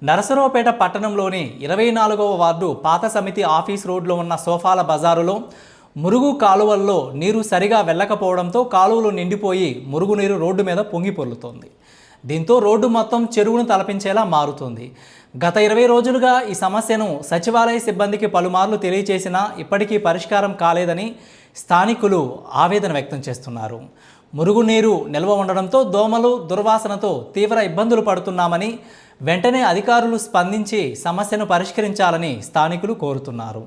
నరసరావుపేట పట్టణంలోని 24వ వార్డు పాత సమితి ఆఫీస్ రోడ్లో ఉన్న సోఫాల బజారులో మురుగు కాలువల్లో నీరు సరిగా వెళ్ళకపోవడంతో కాలువలు నిండిపోయి మురుగునీరు రోడ్డు మీద పొంగి పొర్లుతోంది. దీంతో రోడ్డు మొత్తం చెరువును తలపించేలా మారుతుంది. గత 20 రోజులుగా ఈ సమస్యను సచివాలయ సిబ్బందికి పలుమార్లు తెలియచేసినా ఇప్పటికీ పరిష్కారం కాలేదని స్థానికులు ఆవేదన వ్యక్తం చేస్తున్నారు. మురుగునీరు నిల్వ ఉండడంతో దోమలు, దుర్వాసనతో తీవ్ర ఇబ్బందులు పడుతున్నామని, వెంటనే అధికారులు స్పందించి సమస్యను పరిష్కరించాలని స్థానికులు కోరుతున్నారు.